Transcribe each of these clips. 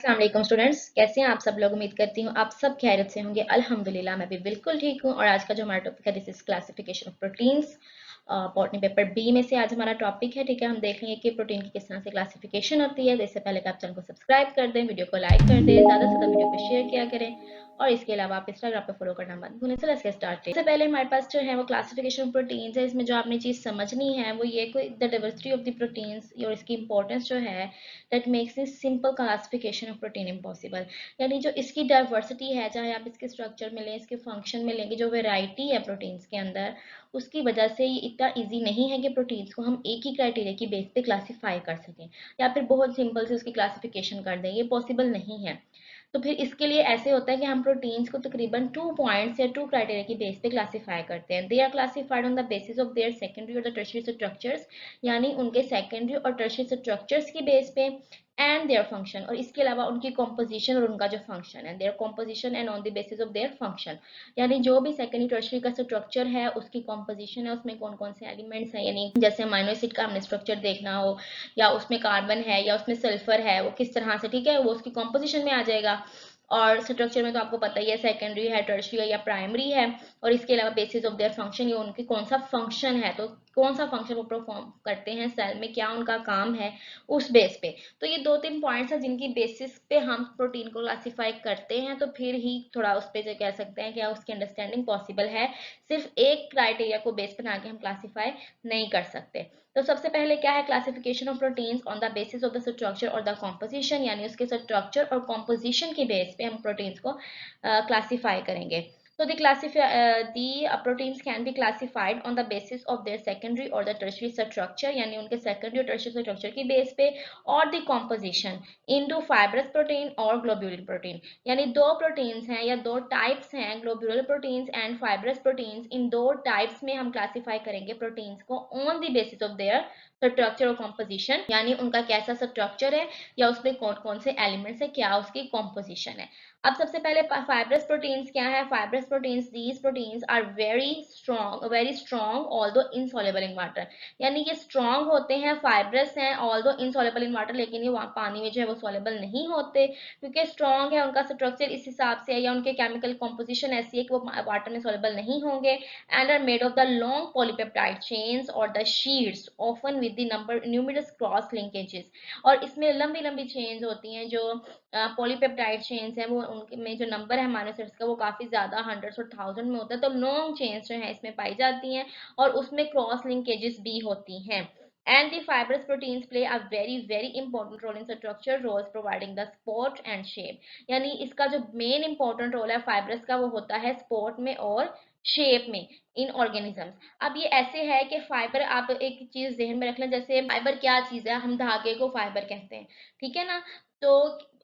अस्सलाम वालेकुम स्टूडेंट्स, कैसे हैं आप सब लोग। उम्मीद करती हूँ आप सब खैरियत से होंगे। अल्हम्दुलिल्लाह मैं भी बिल्कुल ठीक हूँ। और आज का जो हमारा टॉपिक है, this is classification of proteins. Botany paper B में से आज हमारा टॉपिक है। ठीक है, हम देख लेंगे कि प्रोटीन की किस तरह से क्लासिफिकेशन होती है। तो इससे पहले कि आप चैनल को सब्सक्राइब कर दें, वीडियो को लाइक कर दें, ज़्यादा से ज़्यादा वीडियो को शेयर किया करें। और इसके अलावा आप इंस्टाग्राम पे फॉलो करना मत भूलें। चलो लेट्स स्टार्ट। सबसे पहले हमारे पास जो है वो क्लासिफिकेशन ऑफ प्रोटीन्स है। इसमें जो आपने चीज़ समझनी है वो ये कोई the diversity of the proteins और इसकी इंपॉर्टेंस जो है that makes this simple classification of protein impossible. यानी जो इसकी डाइवर्सिटी है, चाहे आप इसके स्ट्रक्चर में लें, इसके फंक्शन में लेंगे, जो वेराइटी है प्रोटीन्स के अंदर, उसकी वजह से ये इतना इजी नहीं है कि प्रोटीन्स को हम एक ही क्राइटेरिया की बेस पे क्लासीफाई कर सकें या फिर बहुत सिंपल से उसकी क्लासिफिकेशन कर दें। ये पॉसिबल नहीं है। तो फिर इसके लिए ऐसे होता है कि हम प्रोटीन्स को तकरीबन 2 पॉइंट्स या 2 क्राइटेरिया की बेस पे क्लासीफाई करते हैं। They are classified on the basis of their secondary और द टर्शियरी स्ट्रक्चर्स, यानी उनके सेकेंडरी और टर्शियरी स्ट्रक्चर्स की बेस पे, एंड देयर फंक्शन, और इसके अलावा उनकी कॉम्पोजिशन और उनका जो फंक्शन है, their composition and on the basis of their function. यानी जो भी सेकेंडरी टर्शियरी का स्ट्रक्चर है, उसकी कॉम्पोजिशन है, उसमें कौन कौन से एलिमेंट्स हैं, यानी जैसे अमाइनो एसिड का हमने स्ट्रक्चर देखना हो, या उसमें कार्बन है या उसमें सल्फर है, वो किस तरह से, ठीक है, वो उसकी कॉम्पोजिशन में आ जाएगा। और स्ट्रक्चर में तो आपको पता ही है, सेकेंडरी है, टर्शियरी है या प्राइमरी है। और इसके अलावा बेसिस ऑफ देयर फंक्शन, ये उनकी कौन सा फंक्शन है, तो कौन सा फंक्शन वो परफॉर्म करते हैं सेल में, क्या उनका काम है, उस बेस पे। तो ये 2-3 पॉइंट्स हैं जिनकी बेसिस पे हम प्रोटीन को क्लासीफाई करते हैं। तो फिर ही थोड़ा उस पे जो कह सकते हैं कि उसकी अंडरस्टैंडिंग पॉसिबल है। सिर्फ एक क्राइटेरिया को बेस बना के हम क्लासीफाई नहीं कर सकते। तो सबसे पहले क्या है, classification of proteins on the basis of the structure और द कॉम्पोजिशन, यानी उसके स्ट्रक्चर और कॉम्पोजिशन के बेस पे हम प्रोटीन्स को क्लासीफाई करेंगे। So the proteins can be classified on the basis of their secondary or the tertiary structure, यानी उनके secondary और tertiary structure की base पे, और the composition into fibrous protein और globular protein। यानी दो proteins हैं या दो types हैं, globular proteins and fibrous proteins। इन दो types में हम classify करेंगे proteins को on the basis of their structure और कॉम्पोजिशन, यानी उनका कैसा स्ट्रक्चर है या उसमें कौन कौन से एलिमेंट्स है, क्या उसकी कॉम्पोजिशन है। अब सबसे पहले फाइब्रस प्रोटीन्स क्या है। Fibrous proteins, these proteins are very strong although insoluble in water. यानी ये स्ट्रॉन्ग होते हैं, फाइब्रस हैं, ऑल्दो इनसॉल्युबल इन वाटर, लेकिन ये पानी में जो है वो सॉल्युबल नहीं होते, क्योंकि स्ट्रॉन्ग है उनका स्ट्रक्चर इस हिसाब से है, या उनके केमिकल कॉम्पोजिशन ऐसी है कि वो वाटर में सॉल्युबल नहीं होंगे। And are made of the long polypeptide chains और the sheets often with the number numerous cross linkages. और इसमें लंबी लंबी चेन्स होती हैं, जो पॉलीपेप्टाइड चेन्स हैं, वो उनके में जो नंबर है अमीनो एसिड्स का वो काफी ज्यादा हंड्रेड्स और थाउजेंड में होता है। तो लॉन्ग चेन्स जो है इसमें पाई जाती हैं, और उसमें क्रॉस लिंकेजेस भी होती हैं। And the fibrous proteins play a very important role in structure roles, providing the support and shape। यानी इसका जो मेन इंपॉर्टेंट रोल है फाइब्रस का, वो होता है सपोर्ट में और शेप में इन ऑर्गेनिजम्स। अब ये ऐसे है कि फाइबर, आप एक चीज ध्यान में रख लें, जैसे फाइबर क्या चीज है, हम धागे को फाइबर कहते हैं, ठीक है ना। तो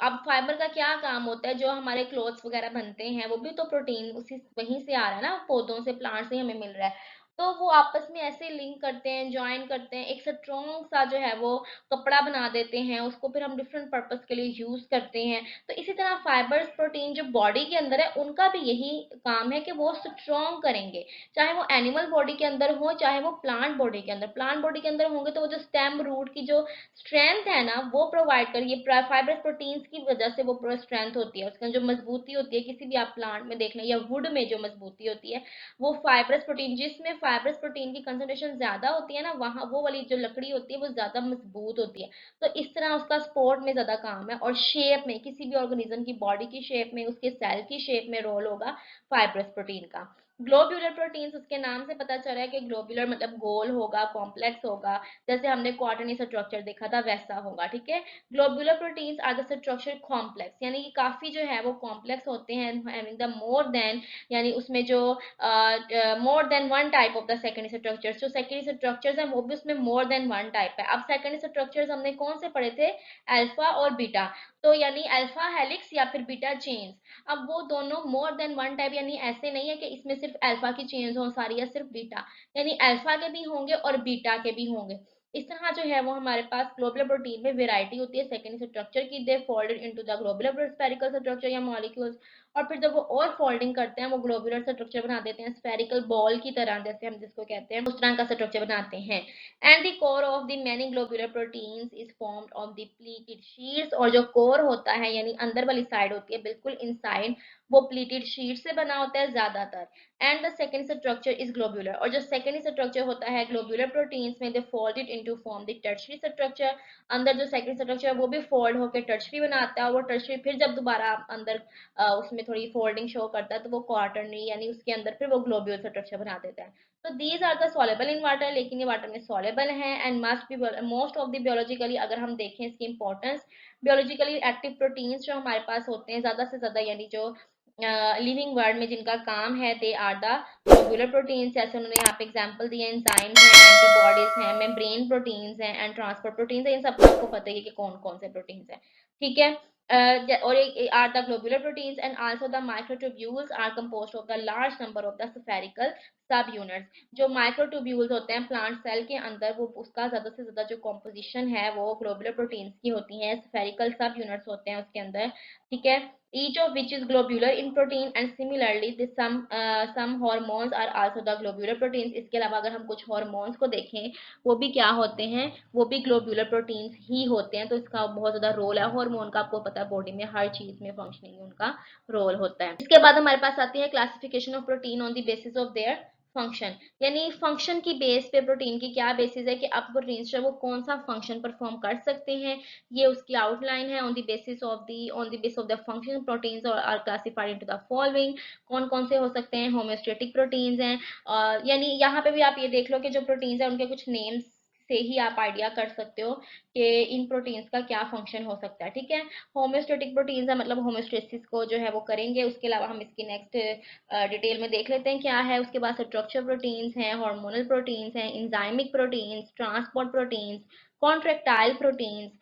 अब फाइबर का क्या काम होता है, जो हमारे क्लोथ्स वगैरह बनते हैं वो भी तो प्रोटीन उसी वहीं से आ रहा है ना, पौधों से, प्लांट से हमें मिल रहा है। तो वो आपस में ऐसे लिंक करते हैं, ज्वाइन करते हैं, एक स्ट्रॉन्ग सा जो है वो कपड़ा बना देते हैं, उसको फिर हम डिफरेंट पर्पस के लिए यूज करते हैं। तो इसी तरह फाइबर्स प्रोटीन जो बॉडी के अंदर है, उनका भी यही काम है कि वो स्ट्रॉन्ग करेंगे, चाहे वो एनिमल बॉडी के अंदर हो, चाहे वो प्लांट बॉडी के अंदर। प्लांट बॉडी के अंदर होंगे तो वो जो स्टेम रूट की जो स्ट्रेंथ है ना, वो प्रोवाइड कर, ये फाइब्रस प्रोटीन्स की वजह से वो स्ट्रेंथ होती है, उसका जो मजबूती होती है, किसी भी आप प्लांट में देख लें या वुड में जो मजबूती होती है, वो फाइब्रस प्रोटीन, जिसमें फाइब्रस प्रोटीन की कंसंट्रेशन ज्यादा होती है ना, वहां वो वाली जो लकड़ी होती है वो ज्यादा मजबूत होती है। तो इस तरह उसका सपोर्ट में ज्यादा काम है, और शेप में, किसी भी ऑर्गेनिज्म की बॉडी की शेप में, उसके सेल की शेप में रोल होगा फाइब्रस प्रोटीन का। ग्लोब्यूलर प्रोटीन्स, उसके नाम से पता चल रहा है कि ग्लोब्यूलर मतलब गोल होगा, कॉम्प्लेक्स होगा, जैसे हमने क्वार्टरनी स्ट्रक्चर देखा था वैसा होगा, ठीक है। Globular proteins are the structure complex, यानी कि काफी जो है वो कॉम्प्लेक्स होते हैं, हैविंग द मोर देन, यानी उसमें जो more than one type of the secondary structures, जो सेकेंडरी स्ट्रक्चर्स हैं वो भी उसमें मोर देन वन टाइप है। अब सेकेंडरी स्ट्रक्चर्स हमने कौन से पढ़े थे, अल्फा और बीटा। तो यानी अल्फा हेलिक्स या फिर बीटा चेन्स। अब वो दोनों मोर देन वन टाइप, यानी ऐसे नहीं है कि इसमें सिर्फ अल्फा की चेन्स हो सारी, या सिर्फ बीटा, यानी अल्फा के भी होंगे और बीटा के भी होंगे। इस तरह जो है वो हमारे पास ग्लोबुलर प्रोटीन में वेराइटी होती है सेकेंडरी स्ट्रक्चर की। They folded into the globular spherical structure या मॉलिक्यूल्स, और फिर जब वो और फोल्डिंग करते हैं वो ग्लोबुलर स्ट्रक्चर बना देते हैं, स्फेरिकल बॉल की तरह, जैसे हम जिसको कहते हैं उस तरह का स्ट्रक्चर बनाते हैं। And the core of the many globular proteins is formed of the pleated sheets, और जो कोर होता है यानी अंदर वाली साइड होती है बिल्कुल इनसाइड, वो प्लीटेड शीट से बना होता है ज्यादातर। And the second structure is globular, और जो सेकंड स्ट्रक्चर होता है ग्लोबुलर प्रोटीन्स में, they folded into form the tertiary structure. अंदर जो सेकंड स्ट्रक्चर है वो भी फोल्ड होकर टर्शियरी बनाता है, और वो टर्शियरी फिर जब दोबारा अंदर उसमें थोड़ी फोल्डिंग शो करता है तो वो क्वार्टरनरी यानी उसके अंदर फिर वो ग्लोब्यूल स्ट्रक्चर बना देता है। तो these are the soluble in water, लेकिन ये वाटर में सॉलेबल है। And must be most of the biologically, अगर हम देखें इसकी इंपॉर्टेंस, बियोलॉजिकली एक्टिव प्रोटीन्स जो हमारे पास होते हैं ज्यादा से ज्यादा, यानी जो लिविंग वर्ल्ड में जिनका काम है, they are the globular proteins. जैसे उन्होंने यहाँ पे एग्जांपल दिए, एंजाइम्स हैं, एंटीबॉडीज हैं, मेम्ब्रेन प्रोटीन्स हैं एंड ट्रांसपोर्ट प्रोटीन्स हैं। इन सबको आपको पता ही है कि कौन कौन से प्रोटीन्स हैं, ठीक है। और are the globular proteins and also the microtubules are composed of the large number of the spherical subunits. जो माइक्रोट्यूब्यूल्स होते हैं प्लांट सेल के अंदर, वो उसका ज्यादा से ज्यादा जो कॉम्पोजिशन है वो ग्लोबुलर प्रोटीन्स की होती है, स्फेरिकल सब यूनिट्स होते हैं उसके अंदर, ठीक है। each of which is globular in protein, and similarly the some hormones are also the globular proteins। इसके अलावा अगर हम कुछ hormones को देखें, वो भी क्या होते हैं, वो भी ग्लोबुलर प्रोटीन्स ही होते हैं। तो इसका बहुत ज्यादा रोल है हार्मोन का, आपको पता है बॉडी में हर चीज में फंक्शनिंग में उनका रोल होता है। इसके बाद हमारे पास आती है classification of protein on the basis of their function, यानी फंक्शन की बेस पे प्रोटीन की क्या बेसिस है कि अब प्रोटीन्स जो है वो कौन सा फंक्शन परफॉर्म कर सकते हैं, ये उसकी आउटलाइन है। On the basis of the function proteins are classified into the following. कौन कौन से हो सकते हैं, होम्योस्टेटिक प्रोटीन्स हैं, यानी यहाँ पे भी आप ये देख लो कि जो प्रोटीन्स है उनके कुछ नेम्स से ही आप आइडिया कर सकते हो कि इन प्रोटीन्स का क्या फंक्शन हो सकता है, ठीक है। होम्योस्टेटिक प्रोटीन्स है मतलब होम्योस्टेसिस को जो है वो करेंगे। उसके अलावा हम इसकी नेक्स्ट डिटेल में देख लेते हैं क्या है। उसके बाद स्ट्रक्चर प्रोटीन्स हैं, हार्मोनल प्रोटीन्स हैं, enzymic proteins, transport proteins, contractile proteins,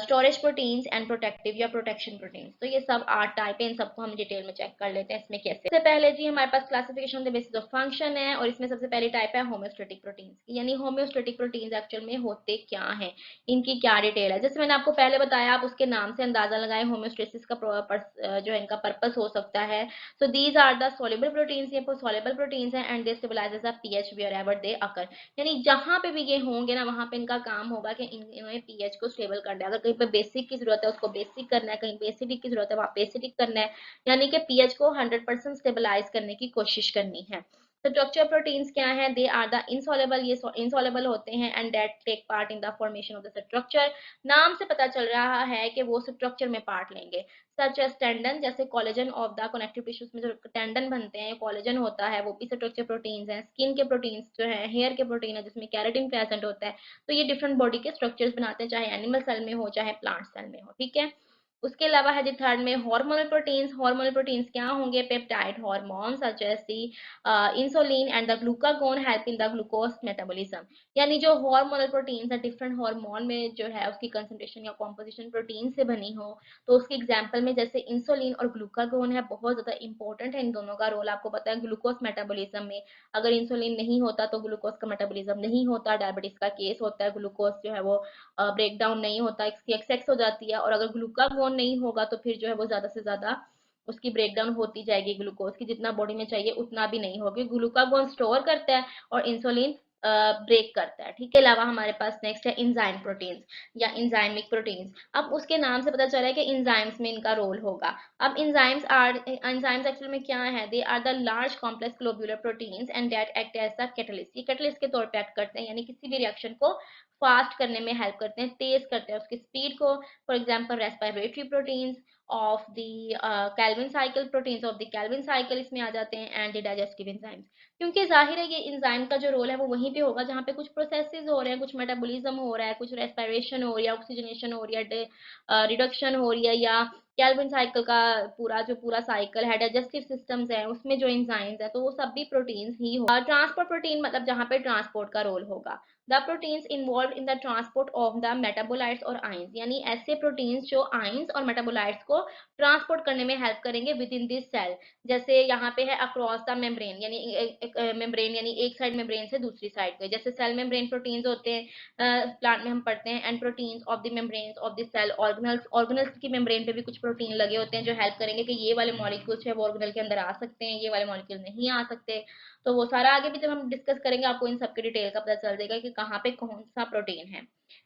storage proteins and protective या प्रोटेक्शन प्रोटीन्स। तो ये सब 8 टाइप है, इन सबको हम डिटेल में चेक कर लेते हैं इसमें कैसे। सबसे पहले जी हमारे पास classification on the basis of function है, और इसमें सबसे पहली टाइप है होम्योस्टेटिक प्रोटीन्स की। यानी होम्योस्टेटिक प्रोटीन्स एक्चुअल में होते क्या हैं, इनकी क्या डिटेल है। जैसे मैंने आपको पहले बताया, आप उसके नाम से अंदाजा लगाएं होम्योस्टेसिस का जो है इनका पर्पस हो सकता है। So these are the soluble proteins, ये सोल्युबल प्रोटीन्स हैं, and they stabilizes the pH wherever they occur. यानी जहां पे भी ये होंगे ना वहां पे इनका काम होगा कि इन्होंने पीएच को स्टेबल करना है। अगर कहीं पे बेसिक की जरूरत है उसको बेसिक करना है, कहीं बेसिक की जरूरत है वहां बेसिक करना है, यानी कि पीएच को 100% स्टेबलाइज करने की कोशिश करनी है। स्ट्रक्चर प्रोटीन्स क्या है, दे आर द इनसॉल्युबल, ये इनसॉल्युबल होते हैं, and that take part in the formation of the structure. नाम से पता चल रहा है कि वो स्ट्रक्चर में पार्ट लेंगे। सच एज टेंडन, जैसे collagen of the connective tissues में जो टेंडन बनते हैं कोलेजन होता है, वो भी स्ट्रक्चर प्रोटीन्स हैं। स्किन के प्रोटीन्स जो है, हेयर के प्रोटीन है जिसमें कैराटिन प्रेजेंट होता है। तो ये डिफरेंट बॉडी के स्ट्रक्चर्स बनाते हैं, चाहे एनिमल सेल में हो चाहे प्लांट सेल में हो, ठीक है। उसके अलावा है जी थर्ड में हार्मोनल प्रोटीन्स। हार्मोनल प्रोटीन्स क्या होंगे, peptide hormone such as the insulin and the glucagon help in the glucose metabolism. यानी जो हार्मोनल प्रोटीन्स है डिफरेंट हार्मोन में जो है उसकी कंसंट्रेशन या कॉम्पोजिशन प्रोटीन से बनी हो, तो उसके एग्जांपल में जैसे इंसुलिन और ग्लूकागोन है, बहुत ज्यादा इंपॉर्टेंट है इन दोनों का रोल। आपको पता है ग्लूकोज मेटाबॉलिज्म में अगर इंसुलिन नहीं होता तो ग्लूकोज का मेटाबॉलिज्म नहीं होता, डायबिटीज का केस होता है, ग्लूकोज जो है वो ब्रेक डाउन नहीं होता, इसकी एक्सेस हो जाती है। और अगर ग्लूकागोन नहीं होगा तो फिर जो है वो ज्यादा से ज्यादा उसकी ब्रेक डाउन होती जाएगी, ग्लूकोज की जितना बॉडी में चाहिए उतना भी नहीं होगी। ग्लूकागोन स्टोर करता है और इंसुलिन ब्रेक करता है, ठीक है। अलावा हमारे पास नेक्स्ट है इंजाइम प्रोटीन्स या इंजाइमिक प्रोटीन्स। अब उसके नाम से पता चला है कि इंजाइम्स में इनका रोल होगा। अब एंजाइम्स एक्चुअली में क्या है, they are the large complex globular proteins and that act as the catalyst. ये कैटलिस्ट के तौर पे एक्ट करते हैं, यानी किसी भी रिएक्शन को फास्ट करने में हेल्प करते हैं, तेज करते हैं उसकी स्पीड को। For example respiratory proteins of the Calvin cycle, proteins of the Calvin cycle इसमें आ जाते हैं, एंड द डाइजेस्टिव एंजाइम्स। क्योंकि जाहिर है ये एंजाइम का जो रोल है वो वहीं पे होगा जहाँ पे कुछ प्रोसेसेस हो रहे हैं, कुछ मेटाबॉलिज्म हो रहा है, कुछ रेस्पिरेशन हो रही है, ऑक्सीजनेशन हो रही है, रिडक्शन हो रही है, या कैल्विन साइकिल का पूरा साइकिल है, डाइजेस्टिव सिस्टम्स है उसमें जो एंजाइम्स है, तो वो सब भी प्रोटीन्स ही हो। ट्रांसपोर्ट प्रोटीन मतलब जहाँ पे ट्रांसपोर्ट का रोल होगा। The proteins involve in the transport of the metabolites और आयंस, यानी ऐसे प्रोटीन्स जो आयंस और मेटाबोलाइट्स को ट्रांसपोर्ट करने में हेल्प करेंगे विद इन दिस सेल। जैसे यहाँ पे है अक्रॉस द मेम्ब्रेन, यानी मेम्ब्रेन यानी एक साइड मेम्ब्रेन से दूसरी साइड पे, जैसे सेल मेम्ब्रेन प्रोटीन्स होते हैं प्लांट में हम पढ़ते हैं, and proteins of the membranes of the cell organelles, organelles की मेम्ब्रेन पे भी कुछ प्रोटीन लगे होते हैं जो हेल्प करेंगे कि ये वाले मॉलिक्यूल्स है वो ऑर्गेनल के अंदर आ सकते हैं, ये वाले मॉलिक्यूल नहीं आ सकते। तो वो सारा आगे भी जब हम डिस्कस करेंगे आपको इन सबके डिटेल का पता चल जाएगा कि कहाँ पे कौन सा प्रोटीन है।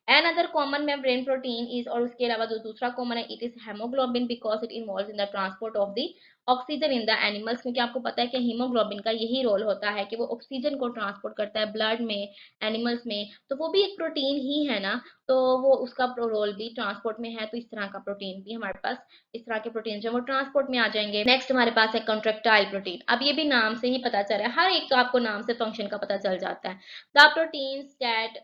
Another common membrane protein is, और उसके अलावा जो दूसरा कॉमन है, it is haemoglobin because it involve in the transport of the oxygen in the animals, क्योंकि आपको पता है कि हीमोग्लोबिन का यही रोल होता है कि वो ऑक्सीजन को ट्रांसपोर्ट करता है ब्लड में एनिमल्स में, तो वो भी एक प्रोटीन ही है ना, तो वो उसका रोल भी ट्रांसपोर्ट में है। तो इस तरह का प्रोटीन भी हमारे पास, इस तरह के प्रोटीन जो वो ट्रांसपोर्ट में आ जाएंगे। नेक्स्ट हमारे पास है कॉन्ट्रेक्टाइल प्रोटीन। अब ये भी नाम से ही पता चल रहा है, हर एक का आपको नाम से फंक्शन का पता चल जाता है। The proteins that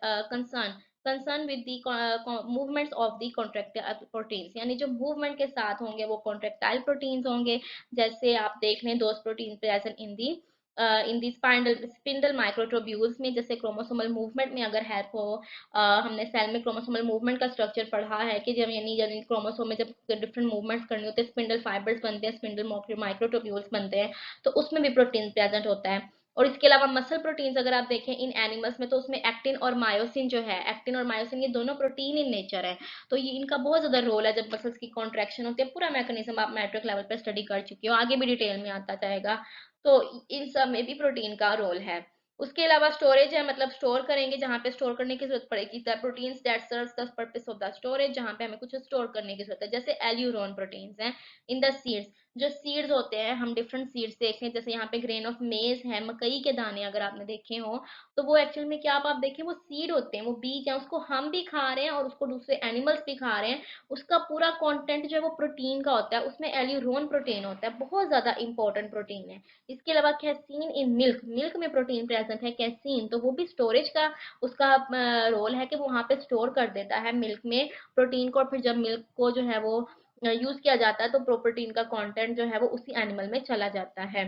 concern with the movements of the contractile proteins, यानी जो मूवमेंट के साथ होंगे वो कॉन्ट्रेक्टाइल प्रोटीन्स होंगे। जैसे आप देख लें those protein present in the spindle microtubules में, जैसे क्रोमोसोमल मूवमेंट में अगर हेल्प हो, हमने सेल में क्रोमोसोमल मूवमेंट का स्ट्रक्चर पढ़ा है कि जब यानी क्रोमोसोम में जब डिफरेंट मूवमेंट्स करनी होती है, स्पिंडल फाइबर्स बनते हैं, स्पिंडल माइक्रोट्यूब्यूल्स बनते हैं, तो उसमें भी प्रोटीन प्रेजेंट होता है। और इसके अलावा मसल प्रोटीन्स अगर आप देखें इन एनिमल्स में, तो उसमें एक्टिन और मायोसिन जो है, एक्टिन और मायोसिन ये दोनों प्रोटीन इन नेचर है, तो ये इनका बहुत ज्यादा रोल है जब मसल्स की कॉन्ट्रैक्शन होती है। पूरा मैकेनिज्म आप मैट्रिक लेवल पर स्टडी कर चुके हो, आगे भी डिटेल में आता जाएगा। तो इन सब में भी प्रोटीन का रोल है। उसके अलावा स्टोरेज है, मतलब स्टोर करेंगे जहाँ पे स्टोर करने की जरूरत पड़ेगी, the proteins that serves the purpose of the storage, जहाँ पे हमें कुछ स्टोर करने की जरूरत है, जैसे एल्यूरोन प्रोटीन्स हैं इन द सीड्स। जो सीड्स होते हैं, हम डिफरेंट सीड्स देखें, जैसे यहाँ पे ग्रेन ऑफ मेज है, मकई के दाने अगर आपने देखे हो, तो वो एक्चुअल में क्या आप देखें वो सीड होते हैं, वो बीज है, उसको हम भी खा रहे हैं और उसको दूसरे एनिमल्स भी खा रहे हैं। उसका पूरा कंटेंट जो है वो प्रोटीन का होता है, उसमें एल्यूरोन प्रोटीन होता है, बहुत ज्यादा इंपॉर्टेंट प्रोटीन है। इसके अलावा कैसीन इन मिल्क, मिल्क में प्रोटीन प्रेजेंट है कैसीन, तो वो भी स्टोरेज का उसका रोल है कि वो वहां पे स्टोर कर देता है मिल्क में प्रोटीन को, और फिर जब मिल्क को जो है वो यूज किया जाता है तो प्रोटीन का कंटेंट जो है वो उसी एनिमल में चला जाता है।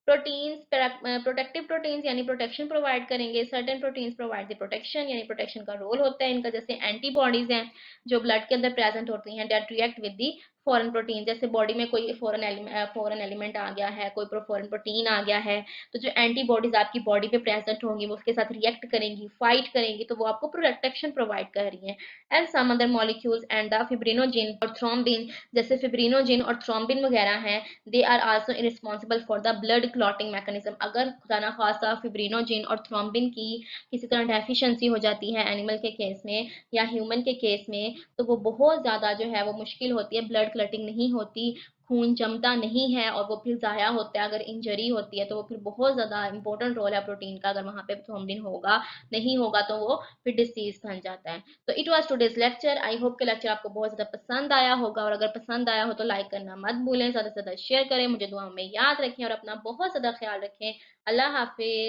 प्रोटीन्स, प्रोटेक्टिव प्रोटीन्स यानी प्रोटेक्शन प्रोवाइड करेंगे, certain proteins provide the protection, यानी प्रोटेक्शन का रोल होता है इनका, जैसे एंटीबॉडीज हैं जो ब्लड के अंदर प्रेजेंट होती हैं, that react with the foreign protein, जैसे बॉडी में कोई फॉरेन एलिमेंट आ गया है, कोई फॉरेन प्रोटीन आ गया है, तो जो एंटीबॉडीज आपकी बॉडी पे प्रेजेंट होंगी वो उसके साथ रिएक्ट करेंगी, फाइट करेंगी, तो वो आपको प्रोटेक्शन प्रोवाइड कर रही है। And some other molecules and the fibrinogen और थ्रोम्बिन, जैसे फिब्रिनोजिन और थ्रोम्बिन वगैरह हैं, they are also responsible for the blood clotting mechanism. अगर खुदा ना खासा फिब्रिनोजिन और थ्रोम्बिन की किसी तरह डेफिशिएंसी हो जाती है एनिमल के केस में या ह्यूमन के केस में, तो वो बहुत ज्यादा जो है वो मुश्किल होती है, ब्लड क्लटिंग नहीं होती, खून जमता नहीं है और वो फिर जाया होता है, अगर इंजरी होती है तो वो फिर बहुत ज्यादा इंपॉर्टेंट रोल है प्रोटीन का, अगर वहां पे थ्रोम्बिन होगा नहीं होगा तो वो फिर डिसीज बन जाता है। तो it was today's lecture, I hope कि लेक्चर आपको बहुत ज्यादा पसंद आया होगा, और अगर पसंद आया हो तो लाइक करना मत भूलें, ज्यादा से ज्यादा शेयर करें, मुझे दुआ में याद रखें और अपना बहुत ज्यादा ख्याल रखें। अल्लाह हाफिज।